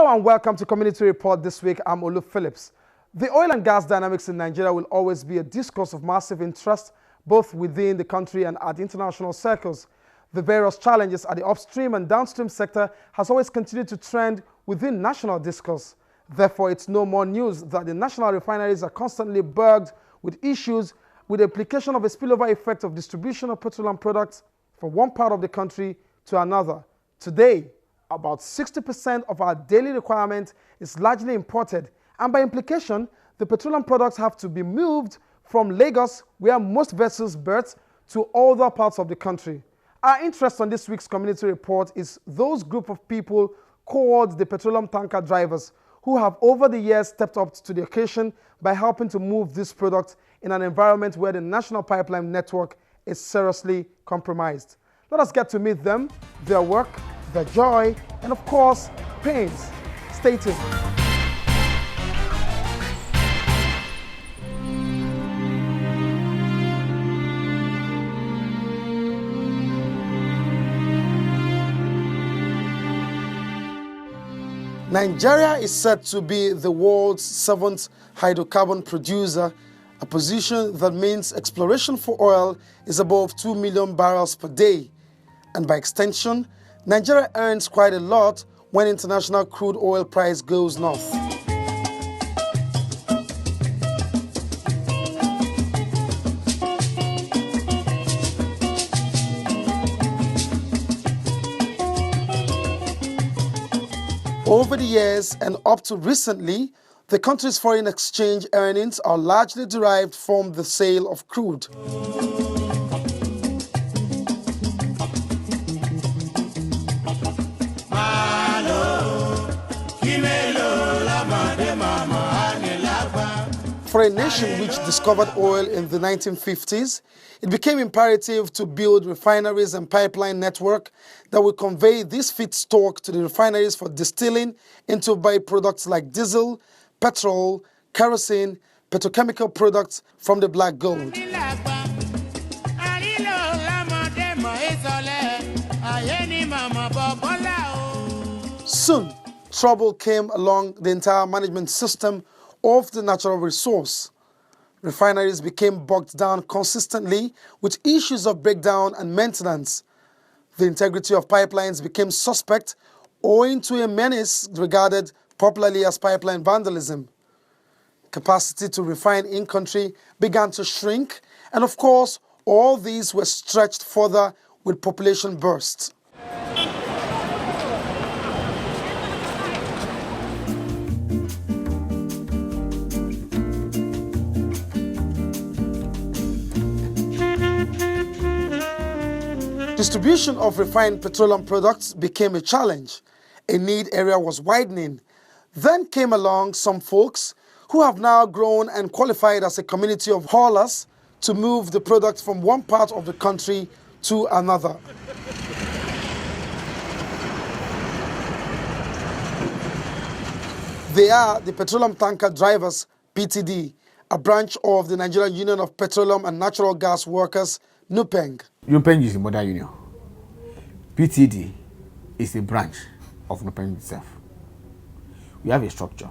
Hello and welcome to Community Report this week. I'm Olu Phillips. The oil and gas dynamics in Nigeria will always be a discourse of massive interest, both within the country and at international circles. The various challenges at the upstream and downstream sector has always continued to trend within national discourse. Therefore, it's no more news that the national refineries are constantly burdened with issues with the implication of a spillover effect of distribution of petroleum products from one part of the country to another. Today, about 60% of our daily requirement is largely imported, and by implication, the petroleum products have to be moved from Lagos, where most vessels berth, to other parts of the country. Our interest on this week's community report is those group of people called the petroleum tanker drivers, who have over the years stepped up to the occasion by helping to move these products in an environment where the national pipeline network is seriously compromised. Let us get to meet them, their work, their joy, and of course, pains. Stay tuned. Nigeria is set to be the world's 7th hydrocarbon producer, a position that means exploration for oil is above 2 million barrels per day. And by extension, Nigeria earns quite a lot when international crude oil price goes north. Over the years and up to recently, the country's foreign exchange earnings are largely derived from the sale of crude. For a nation which discovered oil in the 1950s, it became imperative to build refineries and pipeline network that would convey this feedstock to the refineries for distilling into byproducts like diesel, petrol, kerosene, petrochemical products from the black gold. Soon, trouble came along the entire management system of the natural resource. Refineries became bogged down consistently with issues of breakdown and maintenance. The integrity of pipelines became suspect owing to a menace regarded popularly as pipeline vandalism. Capacity to refine in-country began to shrink, and of course, all these were stretched further with population bursts. Distribution of refined petroleum products became a challenge. A need area was widening. Then came along some folks who have now grown and qualified as a community of haulers to move the products from one part of the country to another. They are the Petroleum Tanker Drivers, PTD, a branch of the Nigerian Union of Petroleum and Natural Gas Workers, NUPENG. NUPENG is the mother union. PTD is a branch of NUPENG itself. We have a structure.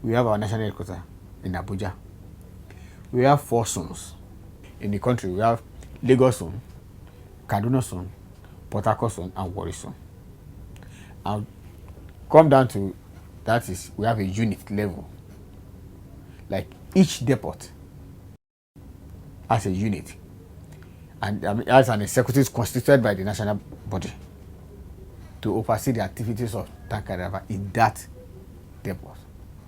We have our national headquarters in Abuja. We have 4 zones in the country. We have Lagos zone, Kaduna zone, Port Harcourt zone, and Warri zone. And come down to that is we have a unit level. Like each depot has a unit. And as an executive constituted by the national body to oversee the activities of tanker driver in that depot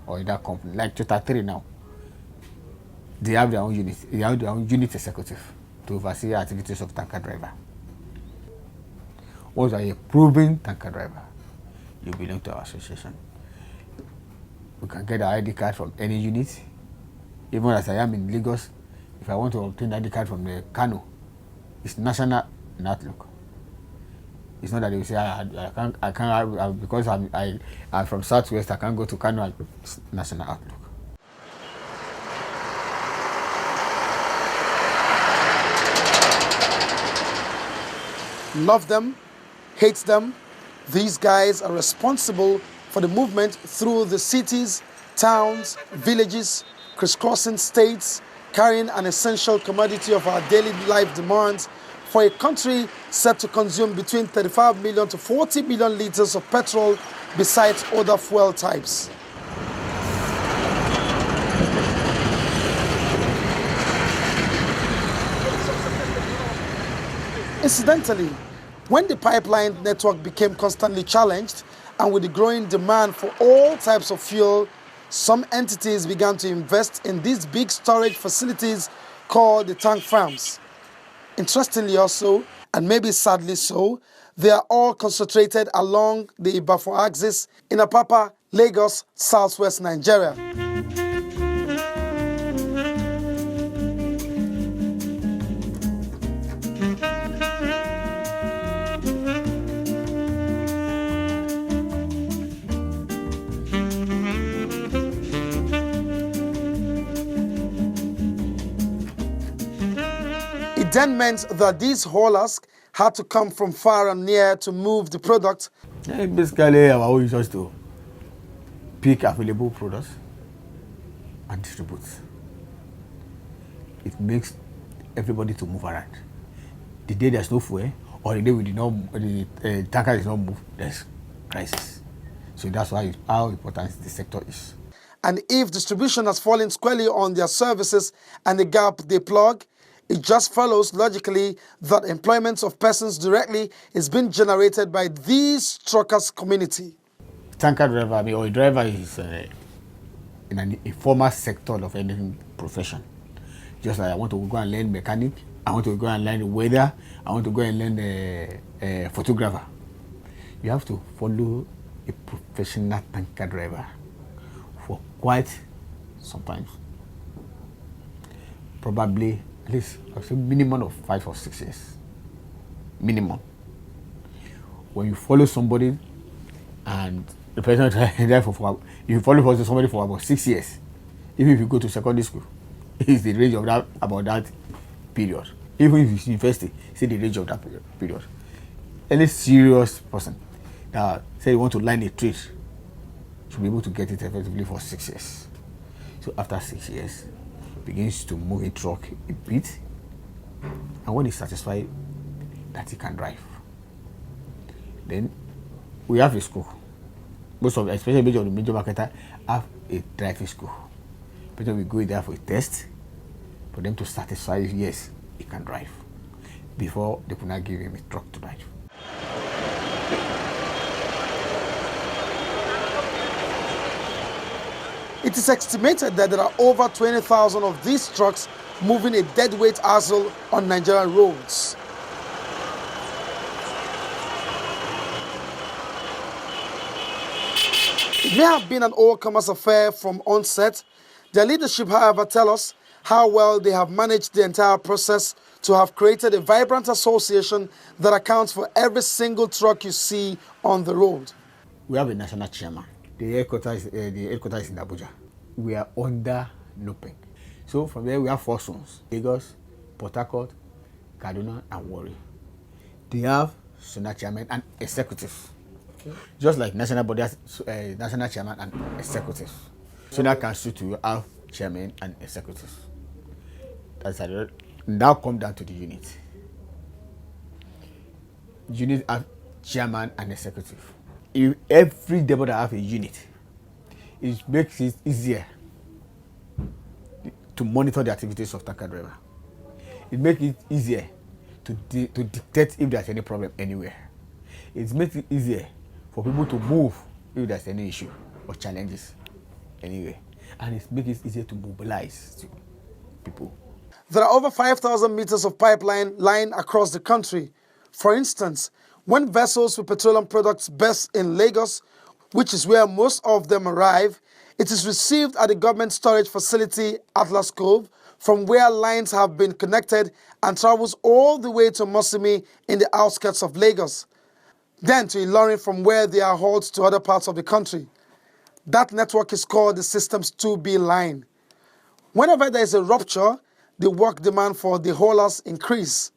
or in that company. Like Total 3 now, they have their own unit. They have their own unit executive to oversee the activities of tanker driver. Once you are a proven tanker driver, you belong to our association. We can get our ID card from any unit. Even as I am in Lagos, if I want to obtain ID card from the Kano, it's national in outlook. It's not that they will say I can't because I'm from Southwest. I can't go to Kano. It's national outlook. Love them, hate them, these guys are responsible for the movement through the cities, towns, villages, crisscrossing states, carrying an essential commodity of our daily life demands for a country set to consume between 35 million to 40 million liters of petrol besides other fuel types. Incidentally, when the pipeline network became constantly challenged and with the growing demand for all types of fuel, some entities began to invest in these big storage facilities called the tank farms. Interestingly also, and maybe sadly so, they are all concentrated along the Ibafo axis in Apapa, Lagos, southwest Nigeria. It then meant that these haulers had to come from far and near to move the product. Basically, our own is just to pick available products and distribute. It makes everybody to move around. The day there's no fuel, or the day the tanker is not moved, there's crisis. So that's why how important the sector is. And if distribution has fallen squarely on their services and the gap they plug, it just follows logically that employment of persons directly is being generated by these truckers' community. Tanker driver, or a driver is in an informal sector of any profession. Just like I want to go and learn mechanic, I want to go and learn weather, I want to go and learn photographer. You have to follow a professional tanker driver for quite sometimes. Probably at least I would say minimum of 5 or 6 years. Minimum. When you follow somebody and the person drive for you follow somebody for about 6 years, even if you go to secondary school, it's the range of that about that period. Even if it's university, see the range of that period. Any serious person that say you want to learn a trade should be able to get it effectively for 6 years. So after 6 years, begins to move a truck a bit, and when he's satisfied that he can drive, then we have a school. Most of, especially the major marketer, have a driving school. But we go there for a test for them to satisfy if yes, he can drive, before they could not give him a truck to drive. It is estimated that there are over 20,000 of these trucks moving a deadweight axle on Nigerian roads. It may have been an all-comers affair from onset. Their leadership, however, tell us how well they have managed the entire process to have created a vibrant association that accounts for every single truck you see on the road. We have a national chairman. The headquarters is in Abuja. We are under NOPEC. So from there we have 4 zones: Lagos, Port Harcourt, Kaduna, and Warri. They have national chairman and executives. Okay. Just like national body has national chairman and executives. So that council to have chairman and executives. That's it. Now come down to the unit. Unit have chairman and executive. If every depot that have a unit, it makes it easier to monitor the activities of tanker driver. It makes it easier to detect if there's any problem anywhere. It makes it easier for people to move if there's any issue or challenges anywhere. And it makes it easier to mobilize to people. There are over 5,000 meters of pipeline lying across the country. For instance, when vessels with petroleum products berth in Lagos, which is where most of them arrive, it is received at the government storage facility Atlas Cove, from where lines have been connected and travels all the way to Mosimi in the outskirts of Lagos, then to Ilorin, from where they are hauled to other parts of the country. That network is called the System's 2B line. Whenever there is a rupture, the work demand for the haulers increase.